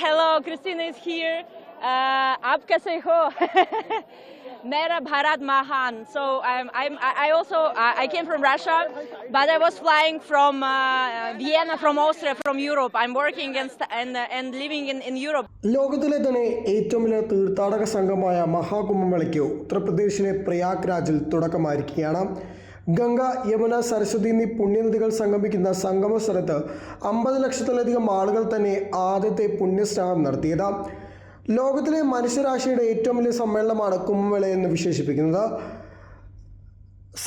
hello, Christina is here. आप कैसे हो? मेरा भारत महान. So I came from Russia, but I was flying from Vienna, from Austria, from Europe. I'm working and living in Europe. ലോകത്തിലെ തന്നെ ഏറ്റവും വലിയ തീർത്ഥാടക സംഘമായ മഹാകുംഭമേളയ്ക്ക് ഉത്തർപ്രദേശിലെ പ്രയാഗ്രാജിൽ തുടക്കമായിരിക്കുകയാണ്. ഗംഗ, യമുന, സരസ്വതി എന്നീ പുണ്യനദികൾ സംഗമിക്കുന്ന സംഗമ സ്ഥലത്ത് 50 ലക്ഷത്തിലധികം ആളുകൾ തന്നെ ആദ്യത്തെ പുണ്യസ്നാനം നടത്തിയത്. ലോകത്തിലെ മനുഷ്യരാശിയുടെ ഏറ്റവും വലിയ സമ്മേളനമാണ് കുംഭമേള എന്ന് വിശേഷിപ്പിക്കുന്നത്.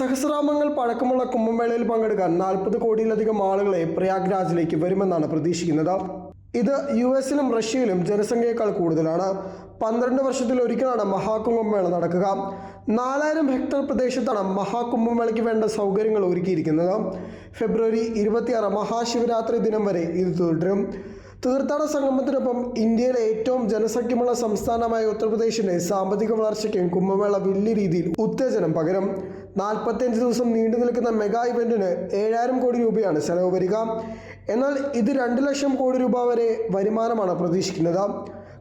സഹസ്രാമങ്ങൾ പഴക്കമുള്ള കുംഭമേളയിൽ പങ്കെടുക്കാൻ 40 കോടിയിലധികം ആളുകളെ പ്രയാഗ്രാജിലേക്ക് വരുമെന്നാണ് പ്രതീക്ഷിക്കുന്നത്. ഇത് US-ലും റഷ്യയിലും ജനസംഖ്യയേക്കാൾ കൂടുതലാണ്. 12 വർഷത്തിൽ ഒരിക്കലാണ് മഹാകുംഭമേള നടക്കുക. 4000 ഹെക്ടർ പ്രദേശത്താണ് മഹാകുംഭമേളയ്ക്ക് വേണ്ട സൗകര്യങ്ങൾ ഒരുക്കിയിരിക്കുന്നത്. ഫെബ്രുവരി 26 മഹാശിവരാത്രി ദിനം വരെ ഇത് തുടരും. തീർത്ഥാടന സംഗമത്തിനൊപ്പം ഇന്ത്യയിലെ ഏറ്റവും ജനസംഖ്യമുള്ള സംസ്ഥാനമായ ഉത്തർപ്രദേശിന്റെ സാമ്പത്തിക വളർച്ചയ്ക്കും കുംഭമേള വലിയ രീതിയിൽ ഉത്തേജനം പകരും. 45 ദിവസം നീണ്ടു നിൽക്കുന്ന മെഗാ ഇവന്റിന് 7000 കോടി രൂപയാണ് ചെലവ് വരിക. എന്നാൽ ഇത് 2 ലക്ഷം കോടി രൂപ വരെ വരുമാനമാണ് പ്രതീക്ഷിക്കുന്നത്.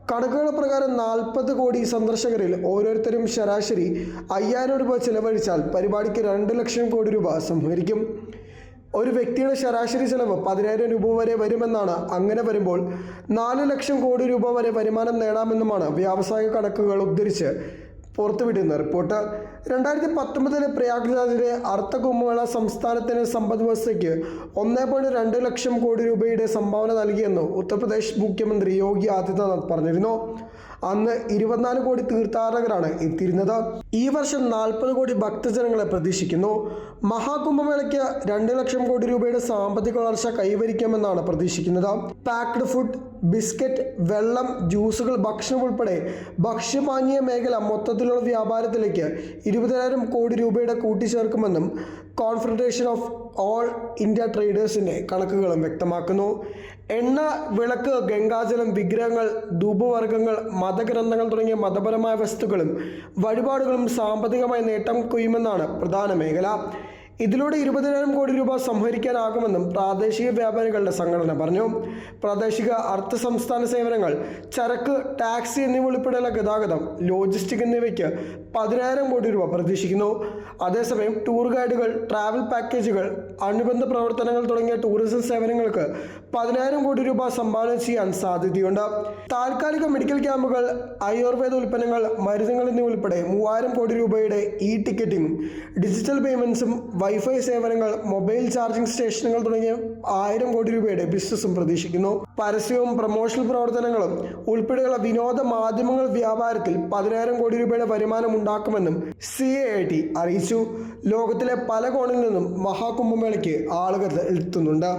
കണക്കുകൾ പ്രകാരം 40 കോടി സന്ദർശകരിൽ ഓരോരുത്തരും ശരാശരി 5000 രൂപ ചെലവഴിച്ചാൽ പരിപാടിക്ക് 2 ലക്ഷം കോടി രൂപ സംഭരിക്കും. ഒരു വ്യക്തിയുടെ ശരാശരി ചെലവ് 10,000 രൂപ വരെ വരുമെന്നാണ്. അങ്ങനെ വരുമ്പോൾ 4 ലക്ഷം കോടി രൂപ വരെ വരുമാനം നേടാമെന്നുമാണ് വ്യാവസായിക കണക്കുകൾ ഉദ്ധരിച്ച് പുറത്തുവിടുന്ന റിപ്പോർട്ട്. 2019 പ്രയാഗ്രാജിലെ അർദ്ധ കുംഭമേള സംസ്ഥാനത്തിന് സമ്പദ് വ്യവസ്ഥയ്ക്ക് 1.2 ലക്ഷം കോടി രൂപയുടെ സംഭാവന നൽകിയെന്ന് ഉത്തർപ്രദേശ് മുഖ്യമന്ത്രി യോഗി ആദിത്യനാഥ് പറഞ്ഞിരുന്നു. അന്ന് 24 കോടി തീർത്ഥാടകരാണ് എത്തിയിരുന്നത്. ഈ വർഷം 40 കോടി ഭക്തജനങ്ങളെ പ്രതീക്ഷിക്കുന്നു. മഹാകുംഭമേളയ്ക്ക് 2 ലക്ഷം കോടി രൂപയുടെ സാമ്പത്തിക വളർച്ച കൈവരിക്കുമെന്നാണ് പ്രതീക്ഷിക്കുന്നത്. പാക്ഡ് ഫുഡ്, ബിസ്ക്കറ്റ്, വെള്ളം, ജ്യൂസുകൾ, ഭക്ഷണം ഉൾപ്പെടെ ഭക്ഷ്യപാനീയ മേഖല മൊത്തത്തിലുള്ള വ്യാപാരത്തിലേക്ക് 20,000 കോടി രൂപയുടെ കൂട്ടിച്ചേർക്കുമെന്നും കോൺഫെഡറേഷൻ ഓഫ് ഓൾ ഇന്ത്യ ട്രേഡേഴ്സിന്റെ കണക്കുകളും വ്യക്തമാക്കുന്നു. എണ്ണ, വിളക്ക്, ഗംഗാജലം, വിഗ്രഹങ്ങൾ, ധൂപവർഗ്ഗങ്ങൾ, മതഗ്രന്ഥങ്ങൾ തുടങ്ങിയ മതപരമായ വസ്തുക്കളും വഴിപാടുകളും സാമ്പത്തികമായി നേട്ടം കൊയ്യുമെന്നാണ് പ്രധാന മേഖല. ഇതിലൂടെ 20,000 കോടി രൂപ സംഭരിക്കാനാകുമെന്നും പ്രാദേശിക വ്യാപാരികളുടെ സംഘടന പറഞ്ഞു. പ്രാദേശിക അർദ്ധ സംസ്ഥാന സേവനങ്ങൾ, ചരക്ക്, ടാക്സി എന്നിവ ഉൾപ്പെടെയുള്ള ഗതാഗതം, ലോജിസ്റ്റിക് എന്നിവയ്ക്ക് 10,000 കോടി രൂപ പ്രതീക്ഷിക്കുന്നു. അതേസമയം ടൂർ ഗൈഡുകൾ, ട്രാവൽ പാക്കേജുകൾ, അനുബന്ധ പ്രവർത്തനങ്ങൾ തുടങ്ങിയ ടൂറിസം സേവനങ്ങൾക്ക് 10,000 കോടി രൂപ സംഭാവന ചെയ്യാൻ സാധ്യതയുണ്ട്. താൽക്കാലിക മെഡിക്കൽ ക്യാമ്പുകൾ, ആയുർവേദ ഉൽപ്പന്നങ്ങൾ, മരുന്നുകൾ എന്നിവ ഉൾപ്പെടെ 3,000 കോടി രൂപയുടെ ടിക്കറ്റിംഗും ഡിജിറ്റൽ പേയ്മെന്റ്സും, വൈഫൈ സേവനങ്ങൾ, മൊബൈൽ ചാർജിംഗ് സ്റ്റേഷനുകൾ തുടങ്ങിയ 1000 കോടി രൂപയുടെ ബിസിനസ്സും പ്രതീക്ഷിക്കുന്നു. പരസ്യവും പ്രമോഷണൽ പ്രവർത്തനങ്ങളും ഉൾപ്പെടെയുള്ള വിനോദ മാധ്യമങ്ങൾ വ്യാപാരത്തിൽ 10,000 കോടി രൂപയുടെ വരുമാനം ഉണ്ടാക്കുമെന്നും CAIT അറിയിച്ചു. ലോകത്തിലെ പല കോണിൽ നിന്നും മഹാകുംഭമേളയ്ക്ക് ആളുകൾ എത്തുന്നുണ്ട്.